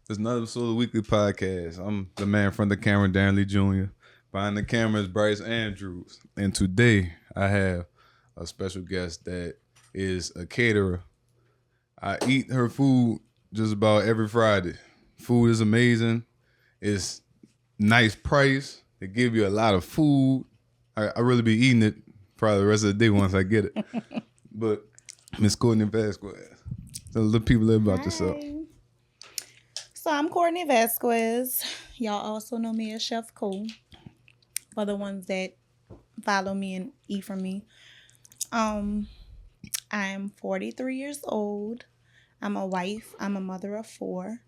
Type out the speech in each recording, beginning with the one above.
It's another episode of WeakLEE Podcast. I'm the man from the camera, Darren Lee Jr. Behind the camera is Bryce Andrews. And today I have a special guest that is a caterer. I eat her food just about every Friday. Food is amazing. It's nice price. They give you a lot of food. I really be eating it probably the rest of the day once I get it. But Miss Courtney Vasquez, tell the people about yourself. So I'm Courtney Vasquez. Y'all also know me as Chef Cole. For the ones that follow me and eat from me. I'm 43 years old. I'm a wife. I'm a mother of 4.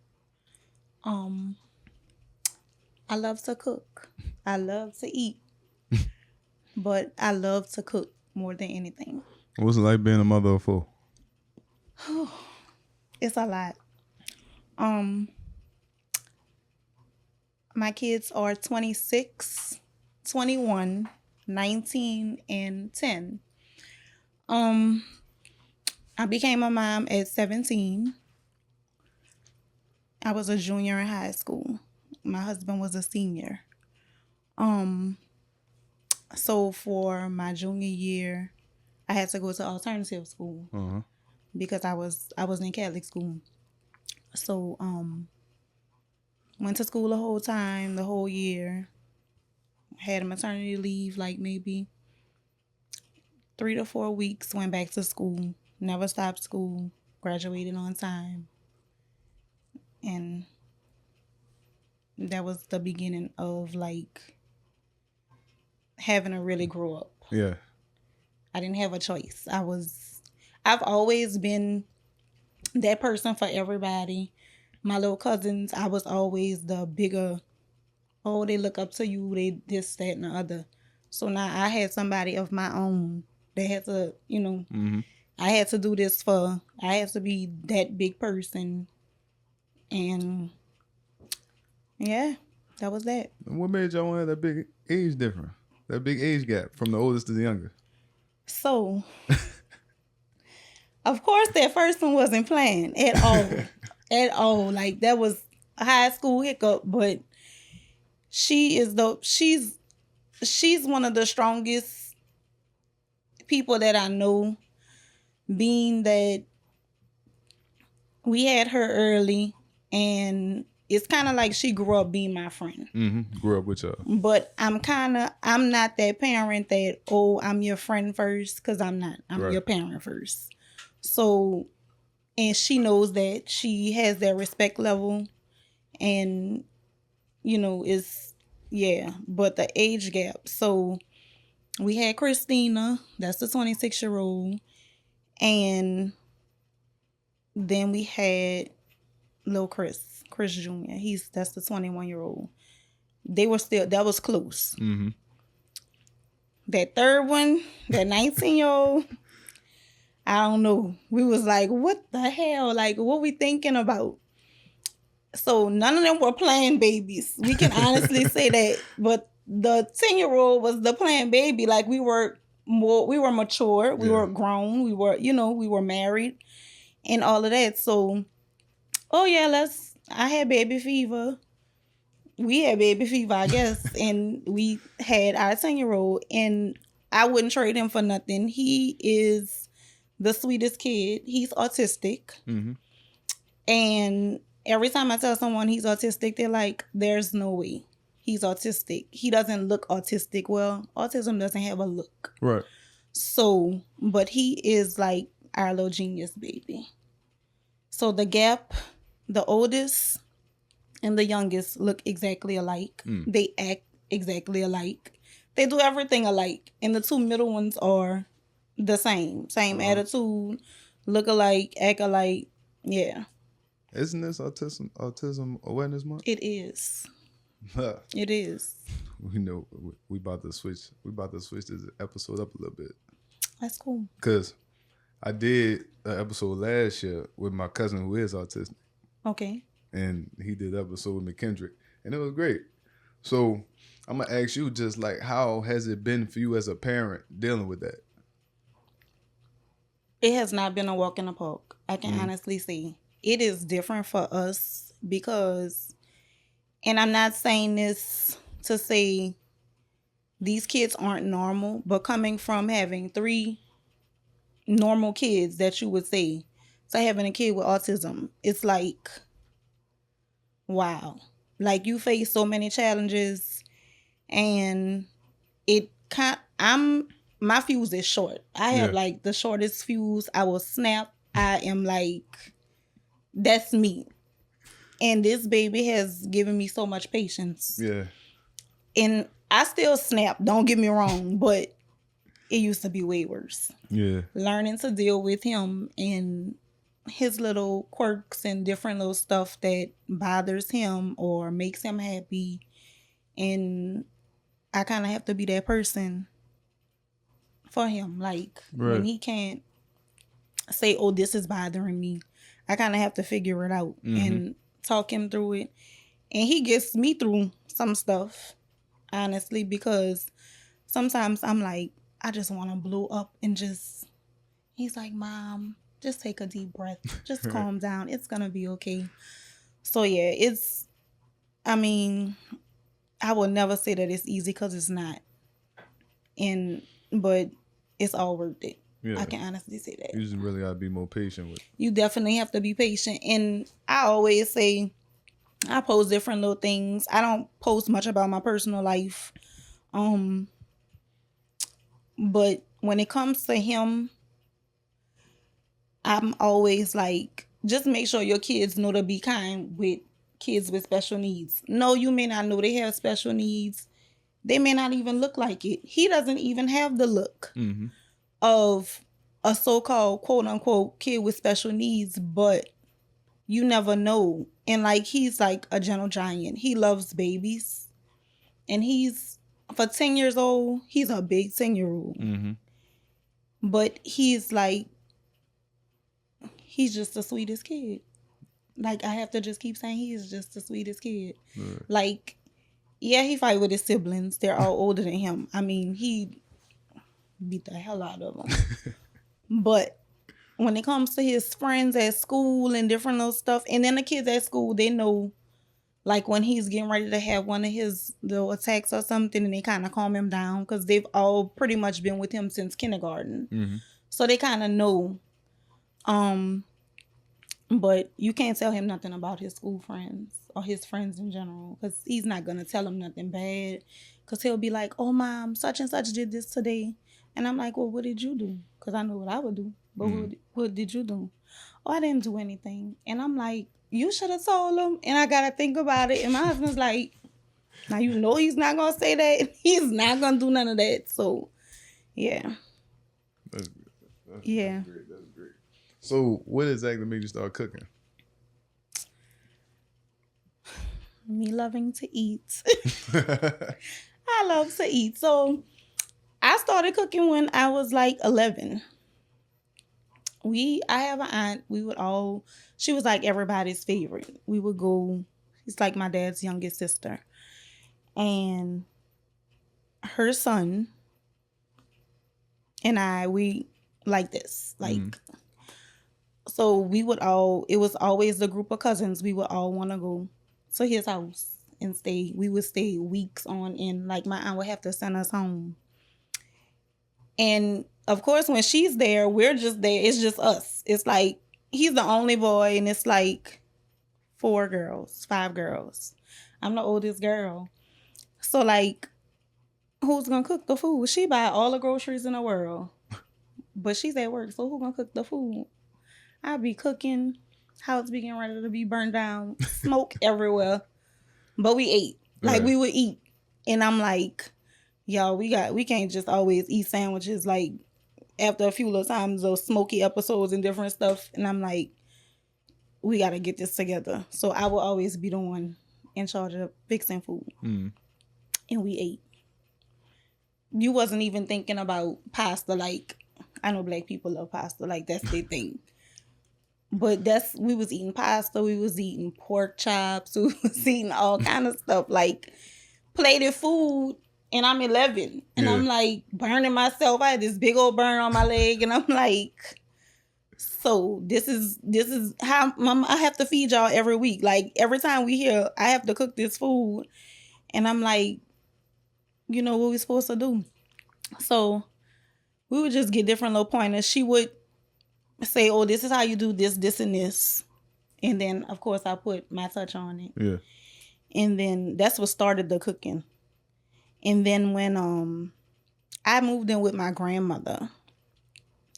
I love to cook. I love to eat. But I love to cook more than anything. What's it like being a mother of 4? It's a lot. My kids are 26, 21, 19, and 10. I became a mom at 17. I was a junior in high school. My husband was a senior. So for my junior year, I had to go to alternative school because I was in Catholic school. So went to school the whole time, the whole year. Had a maternity leave, like maybe 3 to 4 weeks. Went back to school. Never stopped school. Graduated on time. And that was the beginning of like having to really grow up. Yeah. I didn't have a choice. I've always been that person for everybody. My little cousins, I was always the bigger, they look up to you, they this, that, and the other. So now I had somebody of my own that had to, I had to do this I had to be that big person. And yeah, that was that. What made y'all want to have that big age difference? That big age gap from the oldest to the younger? So, of course, that first one wasn't planned at all. At all. Like, that was a high school hiccup, but she's one of the strongest people that I know, being that we had her early, and it's kind of like she grew up being my friend. Mm-hmm. Grew up with y'all. But I'm not that parent that, I'm your friend first, because I'm not. I'm right. your parent first. So, and she knows that. She has that respect level. And, but the age gap. So, we had Christina, that's the 26-year-old. And then we had Lil Chris Jr. That's the 21-year-old. That was close. Mm-hmm. That third one, that 19-year-old, I don't know. We was like, what the hell? Like, what we thinking about? So none of them were planned babies. We can honestly say that. But the 10-year-old was the planned baby. Like, we were mature. We were grown. We were, we were married and all of that. So, I had baby fever. We had baby fever, I guess. And we had our 10-year-old. And I wouldn't trade him for nothing. He is the sweetest kid. He's autistic. Mm-hmm. And every time I tell someone he's autistic, they're like, there's no way. He's autistic. He doesn't look autistic. Well, autism doesn't have a look. Right. So, but he is like our little genius baby. So the gap, the oldest and the youngest look exactly alike. They act exactly alike. They do everything alike. And the 2 middle ones are the same. Same attitude, look alike, act alike. Yeah. Isn't this Autism Awareness Month? It is. It is. We know we about to switch. We about to switch this episode up a little bit. That's cool. Cause I did an episode last year with my cousin who is autistic. Okay. And he did an episode with McKendrick, and it was great. So I'm gonna ask you, just like, how has it been for you as a parent dealing with that? It has not been a walk in the park. I can honestly say. it is different for us because, and I'm not saying this to say these kids aren't normal, but coming from having 3 normal kids that you would say, to having a kid with autism, it's like, wow. Like, you face so many challenges, and my fuse is short. I have like the shortest fuse. I will snap. I am like, that's me. And this baby has given me so much patience. Yeah. And I still snap, don't get me wrong, but it used to be way worse. Yeah. Learning to deal with him and his little quirks and different little stuff that bothers him or makes him happy. And I kind of have to be that person for him. Like, when he can't say, oh, this is bothering me, I kind of have to figure it out and talk him through it. And he gets me through some stuff, honestly, because sometimes I'm like, I just want to blow up and just, he's like, Mom, just take a deep breath. Just calm down. It's going to be okay. So, yeah, I will never say that it's easy because it's not. But it's all worth it. Yeah. I can honestly say that. You just really got to be more patient with it. You definitely have to be patient. And I always say, I post different little things. I don't post much about my personal life. But when it comes to him, I'm always like, just make sure your kids know to be kind with kids with special needs. No, you may not know they have special needs. They may not even look like it. He doesn't even have the look of a so-called quote-unquote kid with special needs, but you never know. And like, he's like a gentle giant. He loves babies. And for 10 years old, he's a big 10-year-old. But he's just the sweetest kid. Like, I have to just keep saying he's just the sweetest kid. Right. Like, yeah, he fight with his siblings. They're all older than him. I mean, he beat the hell out of them. But when it comes to his friends at school and different little stuff, and then the kids at school, they know, like, when he's getting ready to have one of his little attacks or something, and they kind of calm him down because they've all pretty much been with him since kindergarten. So they kind of know. But you can't tell him nothing about his school friends or his friends in general, because he's not going to tell him nothing bad, because he'll be like, oh, Mom, such and such did this today. And I'm like, well, what did you do? Because I know what I would do. But what did you do? Oh, I didn't do anything. And I'm like, you should have told him. And I got to think about it. And my husband's like, now you know he's not going to say that. He's not going to do none of that. So, yeah. That's good. That's great. That's great. So what exactly made you start cooking? Me loving to eat. I love to eat. So I started cooking when I was like 11. I have an aunt. She was like everybody's favorite. We would go, she's like my dad's youngest sister. And her son and we like this. Like, so it was always the group of cousins. We would all want to go to his house and stay. We would stay weeks on end. Like, my aunt would have to send us home. And of course, when she's there, we're just there. It's just us. It's like, he's the only boy, and it's like 5 girls. I'm the oldest girl. So, like, who's going to cook the food? She buy all the groceries in the world. But she's at work, so who's going to cook the food? I'll be cooking, house be getting ready to be burned down, smoke everywhere. But we ate. Like, we would eat. And I'm like, y'all, we can't just always eat sandwiches. Like, after a few little times, those smoky episodes and different stuff. And I'm like, we got to get this together. So I will always be the one in charge of fixing food. And we ate. You wasn't even thinking about pasta. Like, I know Black people love pasta. Like, that's their thing. But we was eating pasta. We was eating pork chops. We was eating all kind of stuff. Like, plated food. And I'm 11. And I'm like burning myself. I had this big old burn on my leg. And I'm like, So this is how I have to feed y'all every week. Like every time we here, I have to cook this food. And I'm like, you know what we supposed to do? So we would just get different little pointers. She would say, oh, this is how you do this, this, and this. And then, of course, I put my touch on it. Yeah. And then that's what started the cooking. And then when I moved in with my grandmother.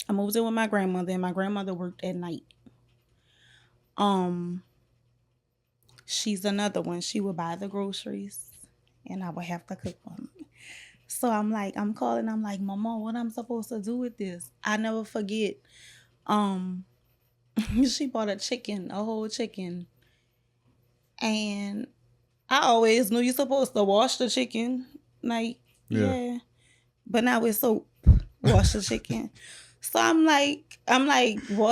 And my grandmother worked at night. She's another one. She would buy the groceries and I would have to cook them. So I'm calling, I'm like, Mama, what I'm supposed to do with this? I never forget. She bought a whole chicken. And I always knew you're supposed to wash the chicken. Like, yeah. But now with soap, wash the chicken. So I'm like,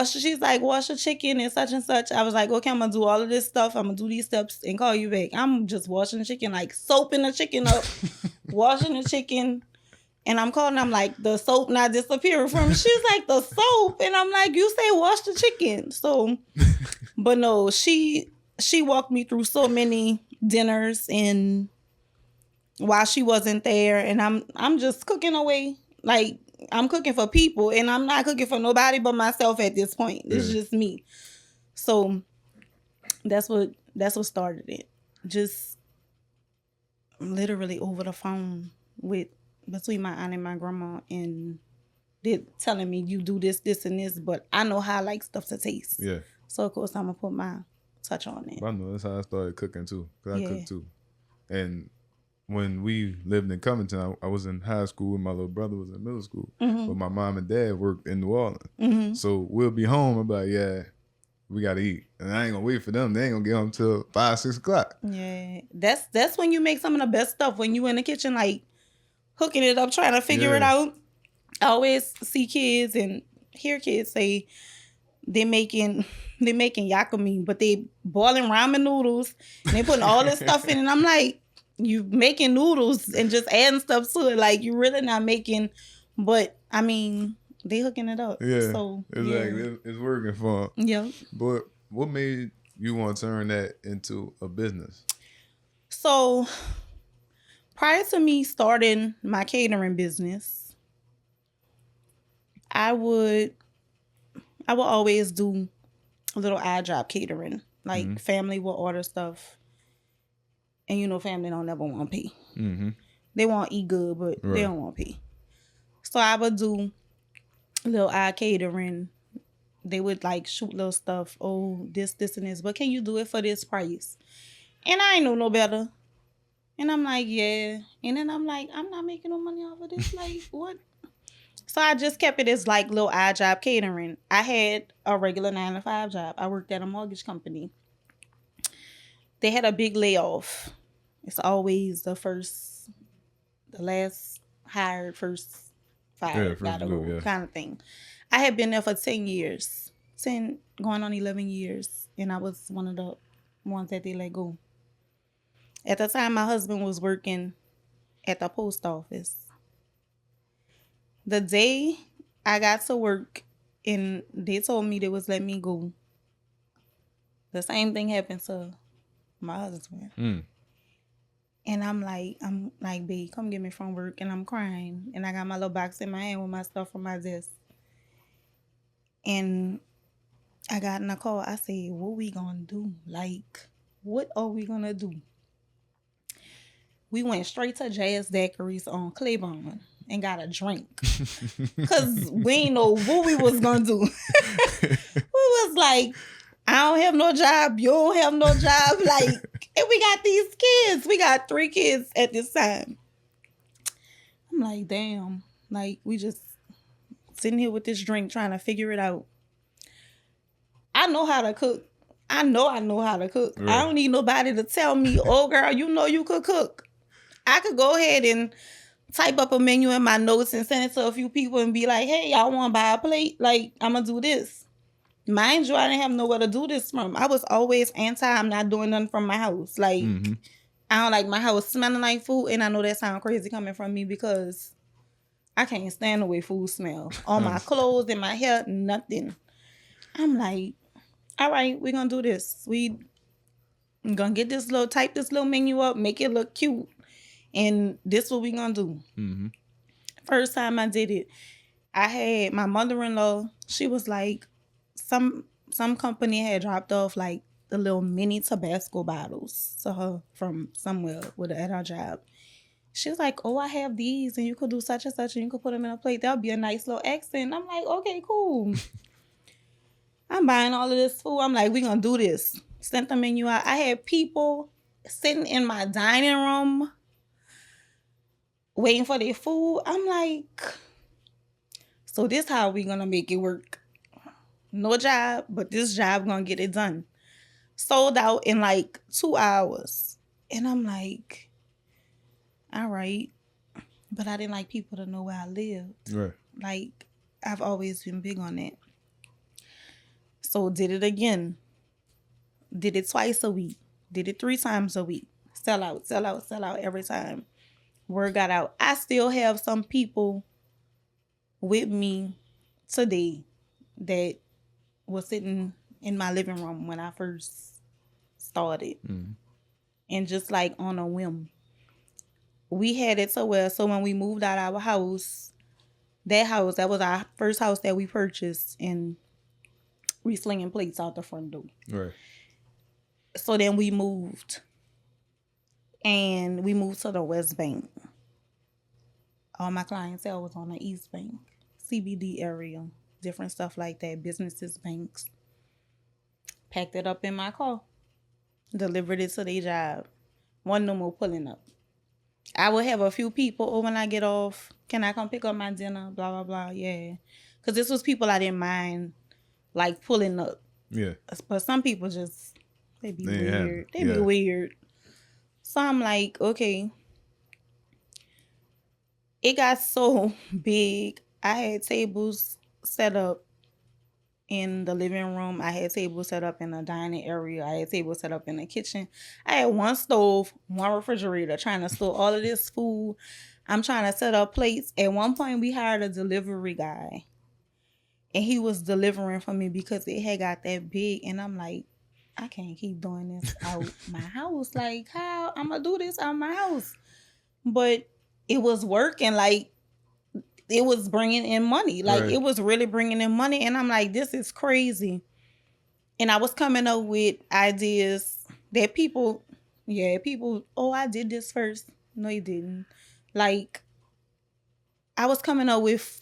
she's like, wash the chicken and such. I was like, okay, I'm going to do all of this stuff. I'm going to do these steps and call you back. I'm just washing the chicken, like soaping the chicken up, washing the chicken. And I'm calling, I'm like, the soap not disappearing from me. She's like, the soap. And I'm like, you say wash the chicken. So, but no, she walked me through so many dinners and while she wasn't there. And I'm just cooking away. Like, I'm cooking for people and I'm not cooking for nobody but myself at this point. It's just me. So that's what started it. Just literally over the phone between my aunt and my grandma, and they're telling me you do this, this, and this, but I know how I like stuff to taste. Yeah. So of course I'm gonna put my touch on it. I know that's how I started cooking too. Cause I cook too. And when we lived in Covington, I was in high school and my little brother was in middle school. Mm-hmm. But my mom and dad worked in New Orleans. Mm-hmm. So we'll be home. I'm like, yeah, we got to eat. And I ain't going to wait for them. They ain't going to get home till 5, 6 o'clock. Yeah. That's when you make some of the best stuff. When you in the kitchen, like, hooking it up, trying to figure it out. I always see kids and hear kids say they making yakami, but they boiling ramen noodles and they putting all this stuff in. And I'm like, you making noodles and just adding stuff to it. Like, you're really not making, but I mean, they hooking it up. Yeah, so exactly. It's working for them. Yeah. But what made you want to turn that into a business? So prior to me starting my catering business, I would always do a little odd job catering. Like, family will order stuff. And you know, family don't never want to pay. Mm-hmm. They want to eat good, but they don't want to pay. So I would do a little odd catering. They would like shoot little stuff. Oh, this, and this. But can you do it for this price? And I ain't know no better. And I'm like, yeah. And then I'm like, I'm not making no money off of this. Like, what? So I just kept it as like little odd job catering. I had a regular 9-to-5 job. I worked at a mortgage company. They had a big layoff. It's always the last hired, first fired, kind of thing. I had been there for 10 years, going on 11 years, and I was one of the ones that they let go. At the time, my husband was working at the post office. The day I got to work and they told me they was letting me go, the same thing happened to my husband. And I'm like, babe, come get me from work. And I'm crying. And I got my little box in my hand with my stuff from my desk. And I got in the car. I said, what we gonna do? Like, what are we gonna do? We went straight to Jazz Daiquiris on Claiborne and got a drink. Because we ain't know what we was gonna do. We was like, I don't have no job. You don't have no job. Like, and we got these kids. We got 3 kids at this time. I'm like, damn. Like, we just sitting here with this drink trying to figure it out. I know how to cook. I know how to cook. Right. I don't need nobody to tell me, oh, girl, you know you could cook. I could go ahead and type up a menu in my notes and send it to a few people and be like, hey, y'all want to buy a plate? Like, I'm going to do this. Mind you, I didn't have nowhere to do this from. I was always I'm not doing nothing from my house. Like, I don't like my house smelling like food. And I know that sounds crazy coming from me because I can't stand the way food smells. On my clothes and my hair, nothing. I'm like, all right, we're going to do this. We going to get type this little menu up, make it look cute. And this what we going to do. Mm-hmm. First time I did it, I had my mother-in-law, she was like, some company had dropped off like the little mini Tabasco bottles to her from somewhere at her job. She was like, oh, I have these and you could do such and such and you could put them in a plate. That'll be a nice little accent. I'm like, okay, cool. I'm buying all of this food. I'm like, we're going to do this. Sent the menu out. I had people sitting in my dining room waiting for their food. I'm like, so this how we going to make it work. No job, but this job going to get it done. Sold out in like 2 hours. And I'm like, all right. But I didn't like people to know where I lived. Right. Like, I've always been big on that. So did it again. Did it twice a week. Did it 3 times a week. Sell out every time. Word got out. I still have some people with me today that was sitting in my living room when I first started. Mm-hmm. And just like on a whim. We had it so well. So when we moved out of our house, that was our first house that we purchased, and we slinging plates out the front door. Right. So then we moved. And we moved to the West Bank. All my clientele was on the East Bank, CBD area, different stuff like that, businesses, banks. Packed it up in my car. Delivered it to their job. One no more pulling up. I would have a few people, oh, when I get off, can I come pick up my dinner? Blah, blah, blah. Yeah. Because this was people I didn't mind, like, pulling up. Yeah. But some people just, they be weird. They be weird. So I'm like, okay. It got so big. I had tables set up in the living room. I had tables set up in the dining area. I had tables set up in the kitchen. I had one stove, one refrigerator, trying to store all of this food. I'm trying to set up plates. At one point, we hired a delivery guy. And he was delivering for me because it had got that big. And I'm like, I can't keep doing this out my house. Like, how I'm going to do this out my house? But it was working. Like, it was bringing in money. Like, It was really bringing in money. And I'm like, this is crazy. And I was coming up with ideas that people, oh, I did this first. No, you didn't. Like, I was coming up with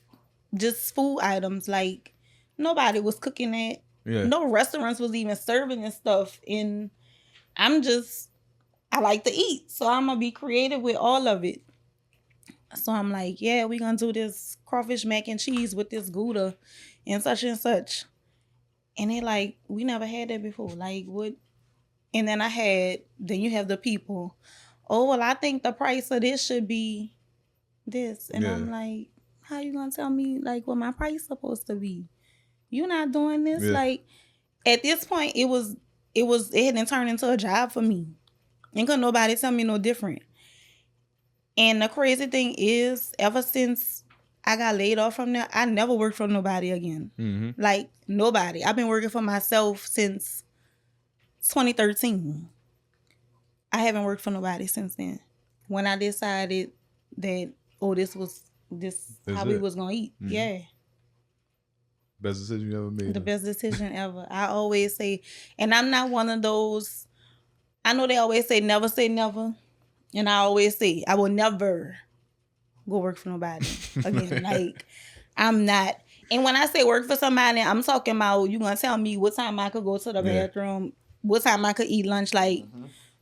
just food items. Like, nobody was cooking that. Yeah. No restaurants was even serving and stuff. And I like to eat. So I'm going to be creative with all of it. So I'm like, yeah, we're going to do this crawfish mac and cheese with this Gouda and such and such. And they like, we never had that before. Like, what? And then then you have the people, oh, well, I think the price of this should be this. And I'm like, how you going to tell me, like, what my price supposed to be? You're not doing this. Yeah. Like, at this point, it hadn't turned into a job for me. And couldn't nobody tell me no different. And the crazy thing is, ever since I got laid off from there, I never worked for nobody again. Mm-hmm. Like, nobody. I've been working for myself since 2013. I haven't worked for nobody since then. When I decided that, oh, this how we was going to eat. Mm-hmm. Yeah. Best decision you ever made. The best decision ever. I always say, and I'm not one of those, I know they always say never. And I always say, I will never go work for nobody again. Like, I'm not. And when I say work for somebody, I'm talking about, you going to tell me what time I could go to the bathroom, what time I could eat lunch. Like,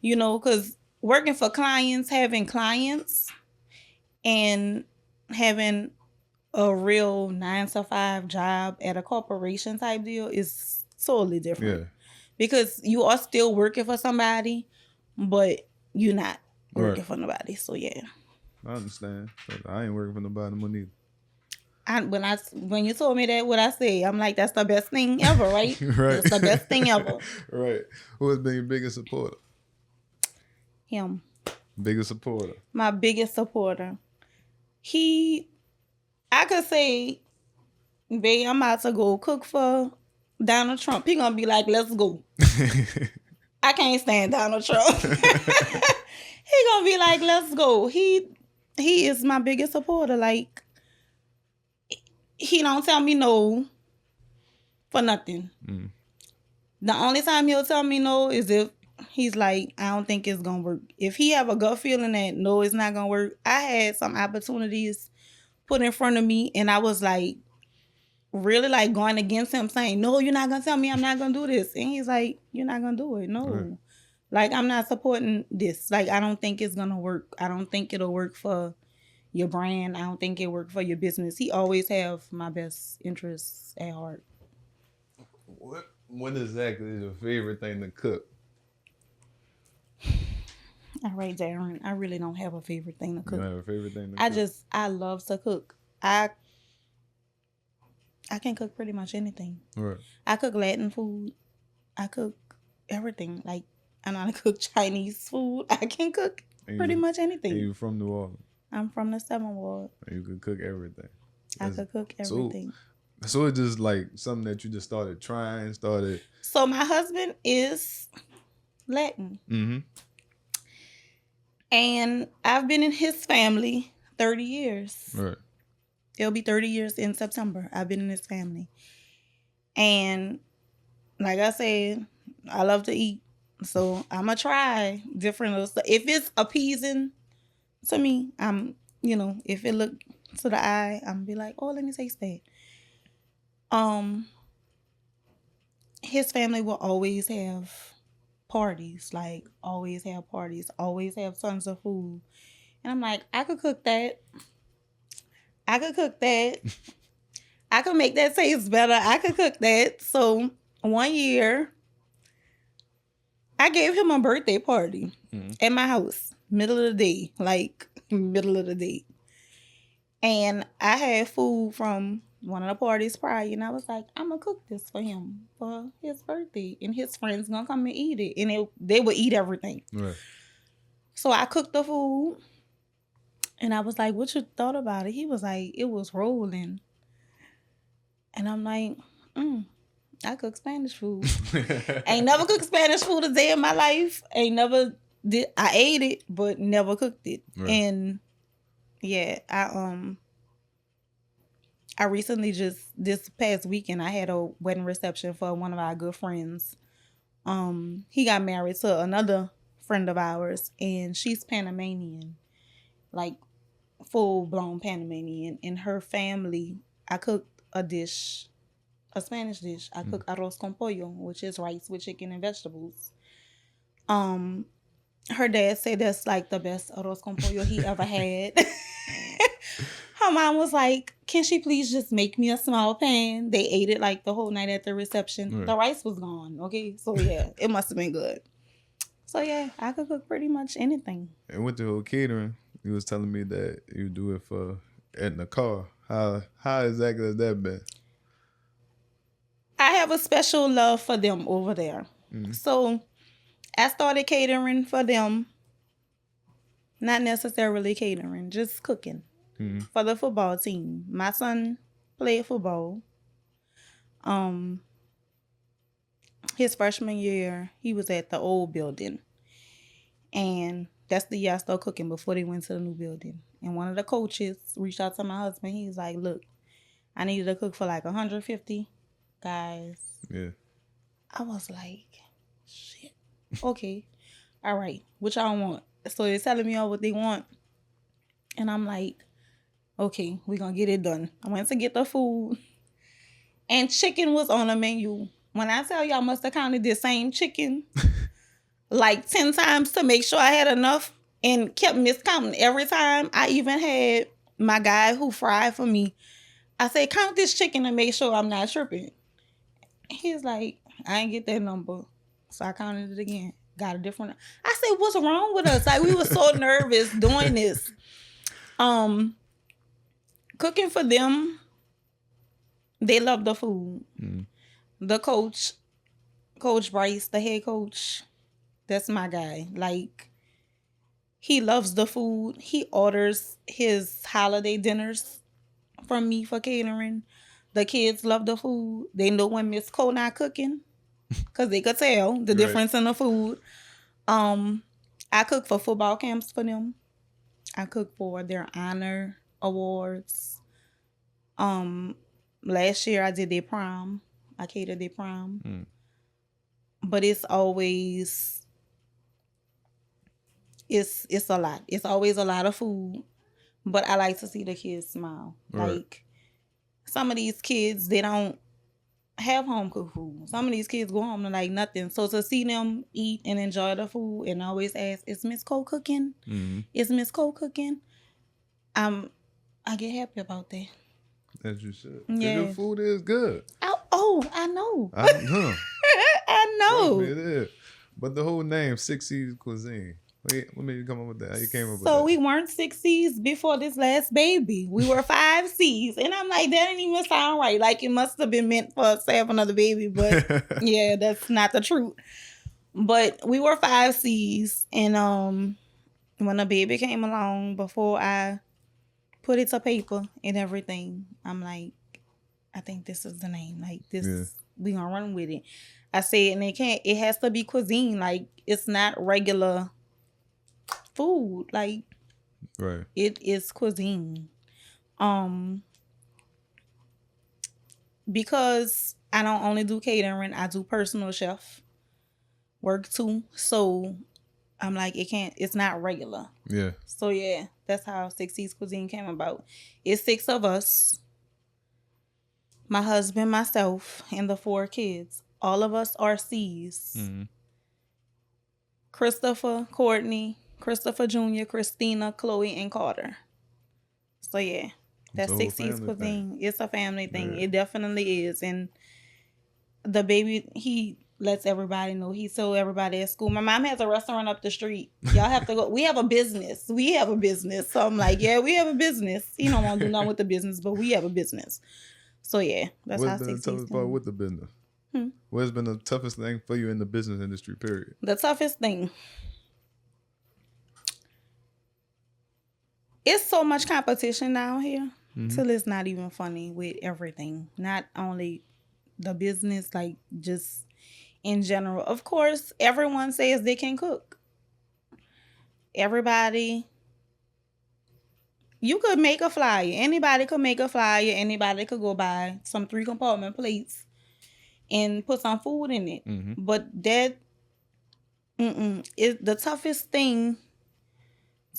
because working for clients, having clients, and having a real 9-to-5 job at a corporation type deal is totally different. Yeah. Because you are still working for somebody, but you're not working for nobody. So yeah, I understand. But I ain't working for nobody neither. When you told me that, what I say, I'm like, that's the best thing ever, right? Right. That's the best thing ever. Right. Who has been your biggest supporter? Him. Biggest supporter. My biggest supporter. I could say, babe, I'm about to go cook for Donald Trump. He gonna be like, let's go. I can't stand Donald Trump. He gonna be like, let's go. He is my biggest supporter. Like, he don't tell me no for nothing. Mm. The only time he'll tell me no is if he's like, I don't think it's gonna work. If he have a gut feeling that no, it's not gonna work. I had some opportunities put in front of me, and I was like, really like going against him, saying, no, you're not gonna tell me I'm not gonna do this. And he's like, you're not gonna do it. No. Right. Like, I'm not supporting this. Like, I don't think it's gonna work. I don't think it'll work for your brand. I don't think it'll work for your business. He always have my best interests at heart. What exactly is your favorite thing to cook? All right, Darren. I really don't have a favorite thing to cook. You don't have a favorite thing to cook? I love to cook. I can cook pretty much anything. Right. I cook Latin food. I cook everything. Like, I know how to cook Chinese food. I can cook pretty much anything. And you from New Orleans? I'm from the 7th Ward. And you can cook everything. I could cook everything. So it's just like something that you just started trying, So my husband is Latin. Mm-hmm. And I've been in his family 30 years. Right. It'll be 30 years in September. I've been in his family. And like I said, I love to eat. So I'm going to try different stuff. If it's appeasing to me, if it look to the eye, I'm going to be like, oh, let me taste that. His family will always have parties, always have tons of food. And I'm like, I could cook that. I could make that taste better. I could cook that. So one year, I gave him a birthday party at my house, middle of the day. And I had food from one of the parties prior, and I was like, I'm going to cook this for him for his birthday. And his friends going to come and eat it. And they would eat everything. Right. So I cooked the food. And I was like, what you thought about it? He was like, it was rolling. And I'm like, I cook Spanish food. Ain't never cooked Spanish food a day in my life. I ate it, but never cooked it. Right. And yeah, I recently this past weekend, I had a wedding reception for one of our good friends. He got married to another friend of ours, and she's Panamanian, like full-blown Panamanian. In her family, I cooked a Spanish dish. I cooked arroz con pollo, which is rice with chicken and vegetables. Her dad said that's like the best arroz con pollo he ever had. Her mom was like, can she please just make me a small pan? They ate it like the whole night at the reception. Right. The rice was gone, okay? So yeah, it must have been good. So yeah, I could cook pretty much anything. And with the whole catering, you was telling me that you do it in the car. How exactly has that been? I have a special love for them over there. Mm-hmm. So I started catering for them. Not necessarily catering, just cooking. Mm-hmm. For the football team. My son played football. His freshman year, he was at the old building. And that's the year I started cooking before they went to the new building. And one of the coaches reached out to my husband. He was like, look, I needed to cook for like 150 guys. Yeah. I was like, shit. Okay. All right. What y'all want? So they're telling me all what they want. And I'm like, okay, we're going to get it done. I went to get the food. And chicken was on the menu. When I tell you I must have counted the same chicken like 10 times to make sure I had enough and kept miscounting every time. I even had my guy who fried for me. I said, count this chicken and make sure I'm not tripping. He's like, I ain't get that number. So I counted it again. Got a different. I said, what's wrong with us? Like, we were so nervous doing this. Cooking for them, they love the food. Mm. The coach, Coach Bryce, the head coach, that's my guy. Like, he loves the food. He orders his holiday dinners from me for catering. The kids love the food. They know when Miss Cole not cooking because they could tell the difference in the food. I cook for football camps for them. I cook for their honor awards. Last year I did their prom. I catered their prom. But it's always it's a lot. It's always a lot of food. But I like to see the kids smile. Right. Like some of these kids, they don't have home cooked food. Some of these kids go home and like nothing. So to see them eat and enjoy the food and always ask, "Is Miss Cole cooking? Is Miss Cole cooking?" I get happy about that. As you should. Yeah. Your food is good. I know. Huh. I know. It is. But the whole name, 6 C's Cuisine. What made you come up with that? How you came up with that? So we weren't 6 C's before this last baby. We were 5 C's. And I'm like, that didn't even sound right. Like it must have been meant for us to have another baby. But yeah, that's not the truth. But we were 5 C's. And when a baby came along, before I put it to paper and everything, I'm like, I think this is the name. Like this, we gonna run with it. I said, and it has to be cuisine. Like it's not regular food. Like right. It is cuisine. Because I don't only do catering, I do personal chef work too. So I'm like, it's not regular. Yeah. So yeah, that's how 6 C's Cuisine came about. It's 6 of us. My husband, myself, and the 4 kids. All of us are C's. Christopher, Courtney, Christopher Jr., Christina, Chloe, and Carter. So yeah, that's 6 C's Cuisine. It's a family thing. Yeah. It definitely is. And the baby, he lets everybody know. He told everybody at school. My mom has a restaurant up the street. Y'all have to go. We have a business. So I'm like, yeah, we have a business. He don't want to do nothing with the business, but we have a business. So yeah, that's how 6 C's. What's been the toughest part with the business? What's been the toughest thing for you in the business industry, period? The toughest thing. It's so much competition down here till it's not even funny with everything. Not only the business, like just in general. Of course, everyone says they can cook. Everybody. You could make a flyer. Anybody could make a flyer. Anybody could go buy some 3-compartment plates and put some food in it. But that is the toughest thing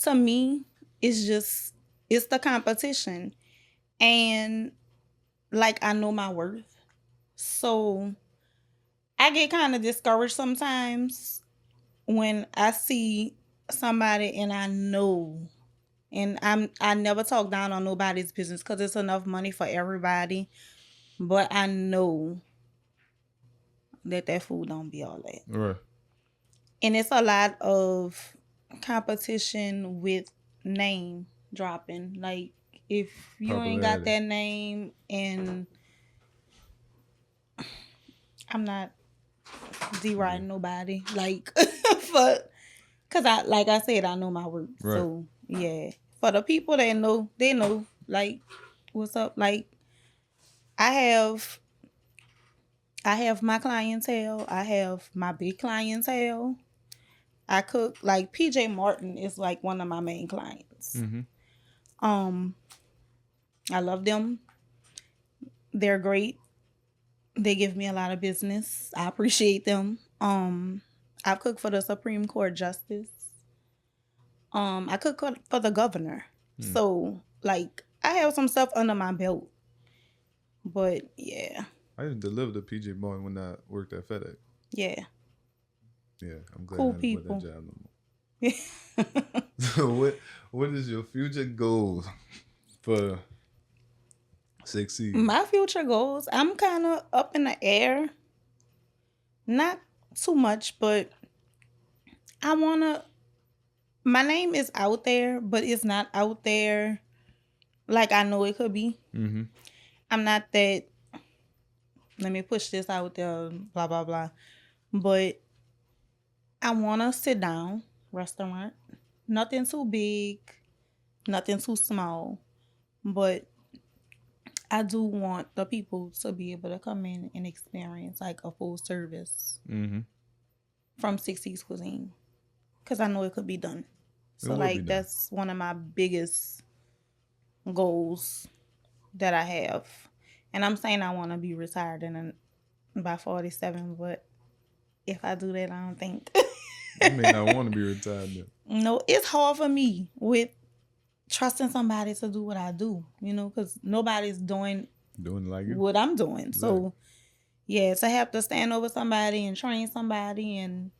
to me. It's the competition. And like I know my worth. So I get kind of discouraged sometimes when I see somebody and I know. And I never talk down on nobody's business because it's enough money for everybody. But I know that food don't be all that. Right. And it's a lot of competition with name dropping. Like if you ain't got that name, and I'm not deriding nobody. Like because I said, I know my worth. Right. So yeah, for the people that know, they know, like, what's up. Like, I have my clientele. I have my big clientele. I cook, like, PJ Martin is, like, one of my main clients. I love them. They're great. They give me a lot of business. I appreciate them. I cook for the Supreme Court Justice. I cook for the governor. So, like, I have some stuff under my belt. But, yeah. I didn't deliver to PJ Martin when I worked at FedEx. Yeah. Yeah, I'm glad cool I didn't people. put that job no more. So what is your future goals for 6 C's? My future goals, I'm kind of up in the air. Not too much, but my name is out there, but it's not out there like I know it could be. I'm not that, let me push this out there, blah, blah, blah. But I want to sit down restaurant. Nothing too big, nothing too small. But I do want the people to be able to come in and experience like a full service from 60s Cuisine. Because I know it could be done. So like that's one of my biggest goals that I have. And I'm saying I want to be retired by 47, but if I do that, I don't think. I may not want to be retired then. No, it's hard for me with trusting somebody to do what I do, because nobody's doing like you. What I'm doing. Exactly. So, yeah, to have to stand over somebody and train somebody and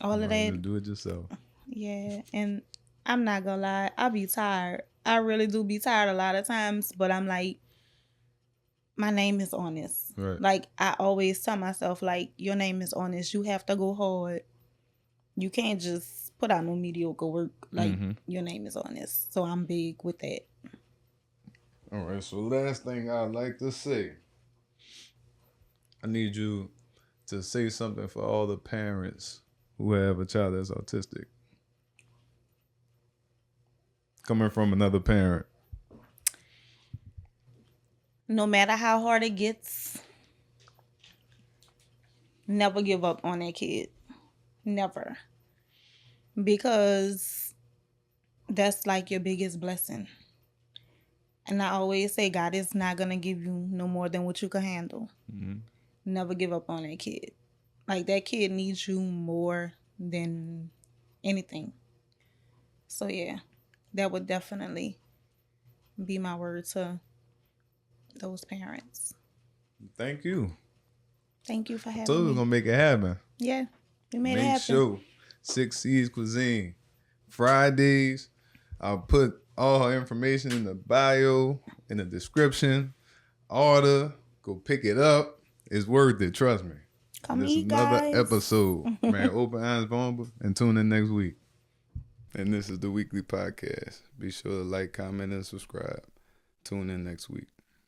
all of that. Do it yourself. Yeah, and I'm not gonna lie, I be tired. I really do be tired a lot of times, but I'm like, my name is on this. Right. Like, I always tell myself, like, your name is on this. You have to go hard. You can't just put out no mediocre work. Like, your name is on this. So I'm big with that. All right, so last thing I'd like to say. I need you to say something for all the parents who have a child that's autistic. Coming from another parent. No matter how hard it gets, never give up on that kid. Never. Because that's like your biggest blessing. And I always say God is not going to give you no more than what you can handle. Never give up on that kid. Like, that kid needs you more than anything. So, yeah, that would definitely be my word to those parents. Thank you. Thank you for having me. So we're going to make it happen. Yeah, we made it happen. Make sure 6C's Cuisine. Fridays. I'll put all her information in the bio, in the description. Order. Go pick it up. It's worth it. Trust me. Come this eat, is another guys. episode. Man, open eyes, vulnerable, and tune in next week. And this is the WeakLEE Podcast. Be sure to like, comment, and subscribe. Tune in next week.